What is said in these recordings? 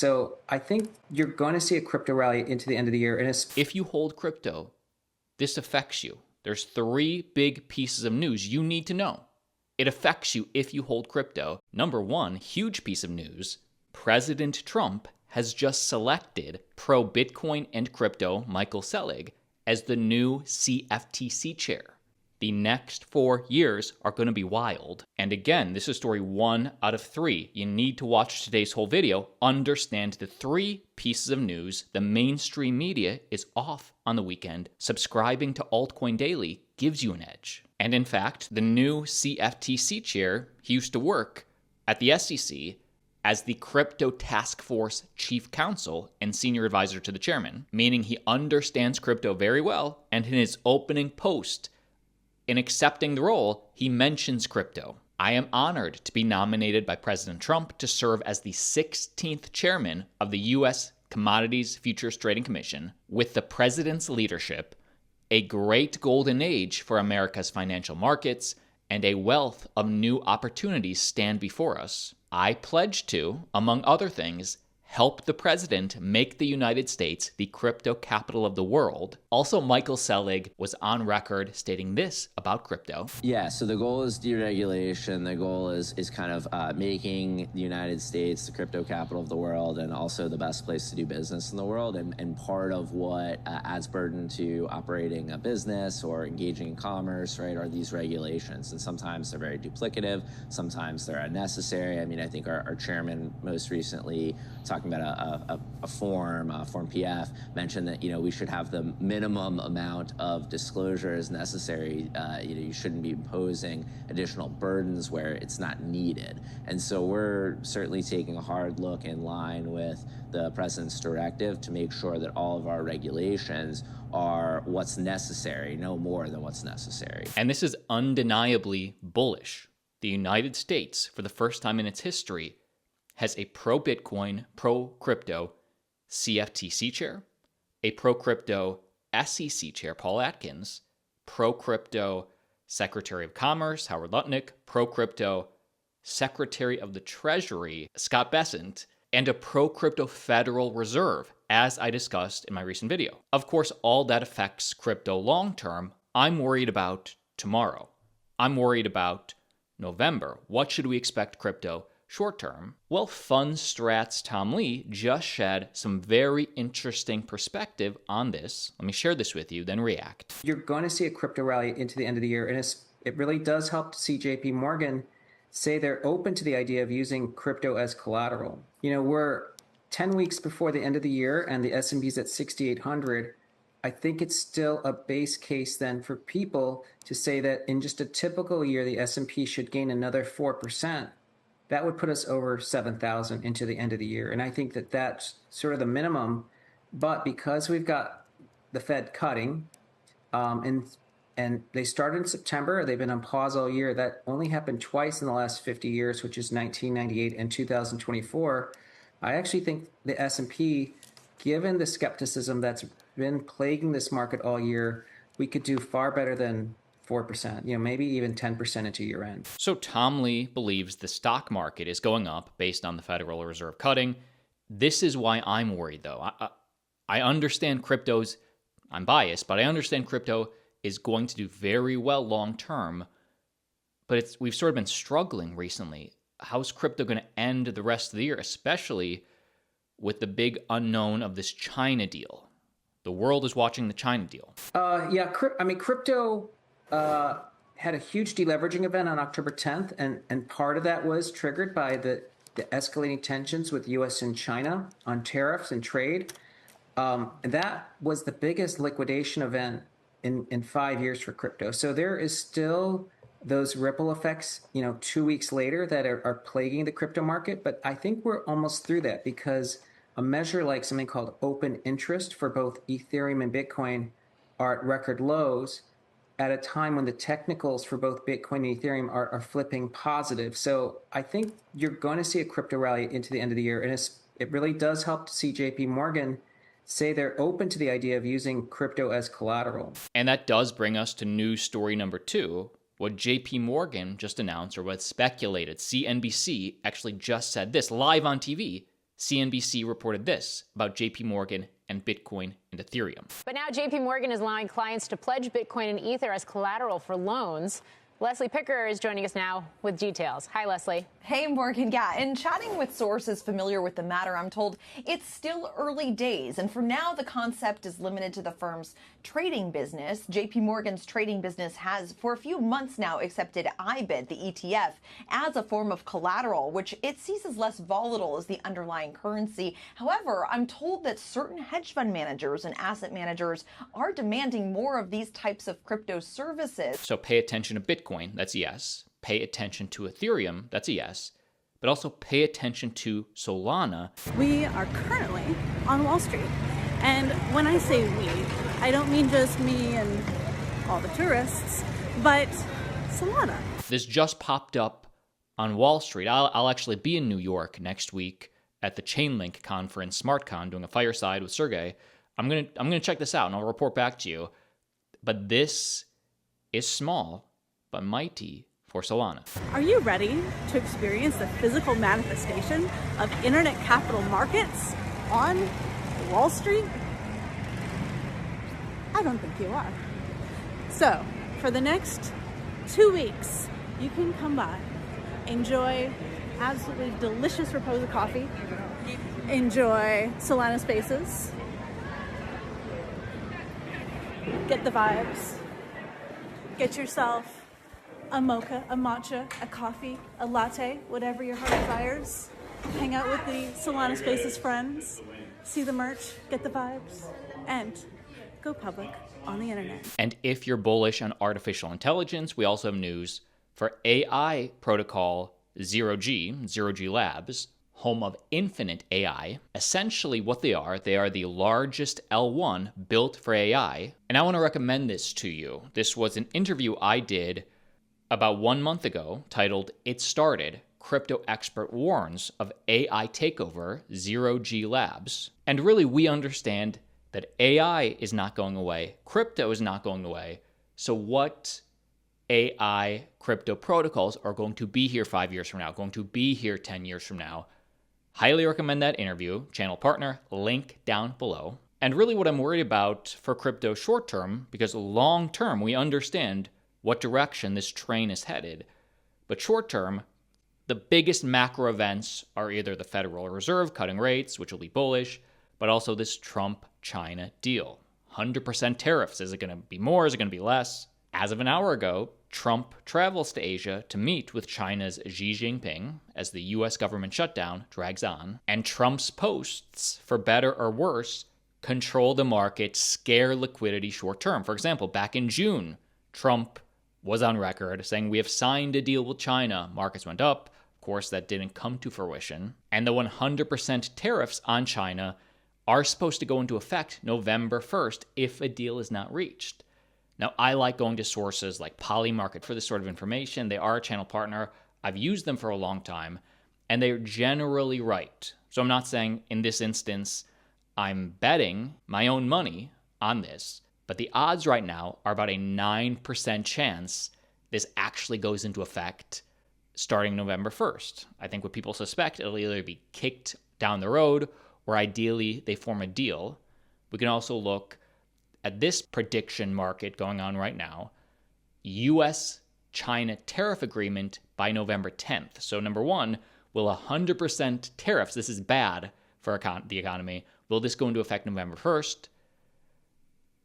So I think you're going to see a crypto rally into the end of the year. And if you hold crypto, this affects you. There's 3 big pieces of news you need to know. It affects you if you hold crypto. Number 1, huge piece of news. President Trump has just selected pro-Bitcoin and crypto Michael Selig as the new CFTC chair. The next 4 years are going to be wild. And again, this is story 1 out of 3. You need to watch today's whole video, understand the 3 pieces of news the mainstream media is off on the weekend. Subscribing to Altcoin Daily gives you an edge. And in fact, the new CFTC chair, he used to work at the SEC as the Crypto Task Force Chief Counsel and Senior Advisor to the Chairman, meaning he understands crypto very well, and in his opening post, in accepting the role, he mentions crypto. I am honored to be nominated by President Trump to serve as the 16th chairman of the U.S. Commodities Futures Trading Commission. With the president's leadership, a great golden age for America's financial markets, and a wealth of new opportunities stand before us. I pledge to, among other things, help the president make the United States the crypto capital of the world. Also, Michael Selig was on record stating this about crypto. Yeah, so the goal is deregulation. The goal is kind of making the United States the crypto capital of the world and also the best place to do business in the world. And part of what adds burden to operating a business or engaging in commerce, right, are these regulations. And sometimes they're very duplicative. Sometimes they're unnecessary. I mean, I think our chairman most recently talking about a form PF, mentioned that, we should have the minimum amount of disclosure as necessary. You shouldn't be imposing additional burdens where it's not needed. And so we're certainly taking a hard look in line with the president's directive to make sure that all of our regulations are what's necessary, no more than what's necessary. And this is undeniably bullish. The United States, for the first time in its history, has a pro-Bitcoin, pro-crypto CFTC chair, a pro-crypto SEC chair, Paul Atkins, pro-crypto Secretary of Commerce, Howard Lutnick, pro-crypto Secretary of the Treasury, Scott Bessent, and a pro-crypto Federal Reserve, as I discussed in my recent video. Of course, all that affects crypto long-term. I'm worried about tomorrow. I'm worried about November. What should we expect crypto short term? Well, Fundstrat's Tom Lee just shed some very interesting perspective on this. Let me share this with you, then react. You're going to see a crypto rally into the end of the year, and it really does help to see JPMorgan say they're open to the idea of using crypto as collateral. We're 10 weeks before the end of the year, and the S&P's at 6,800. I think it's still a base case then for people to say that in just a typical year, the S&P should gain another 4%. That would put us over 7,000 into the end of the year. And I think that that's sort of the minimum. But because we've got the Fed cutting, and they started in September, they've been on pause all year. That only happened twice in the last 50 years, which is 1998 and 2024. I actually think the S&P, given the skepticism that's been plaguing this market all year, we could do far better than 4%, maybe even 10% into year end. So Tom Lee believes the stock market is going up based on the Federal Reserve cutting. This is why I'm worried, though. I understand crypto's, I'm biased, but I understand crypto is going to do very well long term, but we've sort of been struggling recently. How's crypto going to end the rest of the year, especially with the big unknown of this China deal? The world is watching the China deal. Crypto had a huge deleveraging event on October 10th, and part of that was triggered by the escalating tensions with U.S. and China on tariffs and trade. And that was the biggest liquidation event in 5 years for crypto. So there is still those ripple effects, 2 weeks later that are plaguing the crypto market. But I think we're almost through that, because a measure like something called open interest for both Ethereum and Bitcoin are at record lows at a time when the technicals for both Bitcoin and Ethereum are flipping positive. So I think you're going to see a crypto rally into the end of the year. And it really does help to see JPMorgan say they're open to the idea of using crypto as collateral. And that does bring us to news story number 2. What JPMorgan just announced, or what speculated, CNBC actually just said this live on TV. CNBC reported this about JPMorgan and Bitcoin and Ethereum. But now JPMorgan is allowing clients to pledge Bitcoin and Ether as collateral for loans. Leslie Picker is joining us now with details. Hi, Leslie. Hey, Morgan. Yeah, and chatting with sources familiar with the matter, I'm told it's still early days. And for now, the concept is limited to the firm's trading business. JP Morgan's trading business has, for a few months now, accepted IBIT, the ETF, as a form of collateral, which it sees as less volatile as the underlying currency. However, I'm told that certain hedge fund managers and asset managers are demanding more of these types of crypto services. So pay attention to Bitcoin, that's yes. Pay attention to Ethereum, that's a yes. But also pay attention to Solana. We are currently on Wall Street. And when I say we, I don't mean just me and all the tourists, but Solana. This just popped up on Wall Street. I'll actually be in New York next week at the Chainlink conference, SmartCon, doing a fireside with Sergey. I'm gonna check this out and I'll report back to you. But this is small but mighty for Solana. Are you ready to experience the physical manifestation of internet capital markets on Wall Street? I don't think you are. So, for the next 2 weeks, you can come by, enjoy absolutely delicious Reposa coffee, enjoy Solana Spaces, get the vibes, get yourself a mocha, a matcha, a coffee, a latte, whatever your heart desires. Hang out with the Solana Spaces friends, see the merch, get the vibes, and go public on the internet. And if you're bullish on artificial intelligence, we also have news for AI protocol Zero G Labs, home of infinite AI. Essentially what they are the largest L1 built for AI. And I want to recommend this to you. This was an interview I did about 1 month ago titled "It Started, Crypto Expert Warns of AI Takeover, Zero G Labs." And really, we understand that AI is not going away. Crypto is not going away. So what AI crypto protocols are going to be here 5 years from now, going to be here 10 years from now? Highly recommend that interview. Channel partner, link down below. And really what I'm worried about for crypto short term, because long term we understand what direction this train is headed. But short term, the biggest macro events are either the Federal Reserve cutting rates, which will be bullish, but also this Trump-China deal. 100% tariffs. Is it going to be more? Is it going to be less? As of an hour ago, Trump travels to Asia to meet with China's Xi Jinping as the US government shutdown drags on. And Trump's posts, for better or worse, control the market, scare liquidity short term. For example, back in June, Trump was on record saying we have signed a deal with China. Markets went up. Of course, that didn't come to fruition. And the 100% tariffs on China are supposed to go into effect November 1st if a deal is not reached. Now, I like going to sources like Polymarket for this sort of information. They are a channel partner. I've used them for a long time, and they're generally right. So I'm not saying in this instance I'm betting my own money on this, but the odds right now are about a 9% chance this actually goes into effect starting November 1st. I think what people suspect, it'll either be kicked down the road or ideally they form a deal. We can also look at this prediction market going on right now. US-China tariff agreement by November 10th. So number one, will 100% tariffs, this is bad for the economy, will this go into effect November 1st?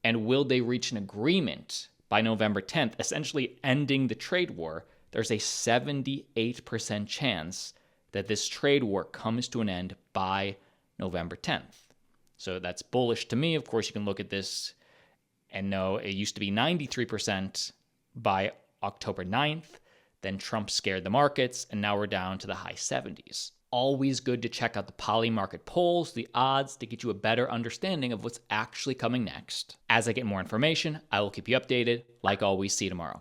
And will they reach an agreement by November 10th, essentially ending the trade war? There's a 78% chance that this trade war comes to an end by November 10th. So that's bullish to me. Of course, you can look at this and know it used to be 93% by October 9th. Then Trump scared the markets, and now we're down to the high 70s. Always good to check out the Polymarket polls, the odds, to get you a better understanding of what's actually coming next. As I get more information, I will keep you updated. Like always, see you tomorrow.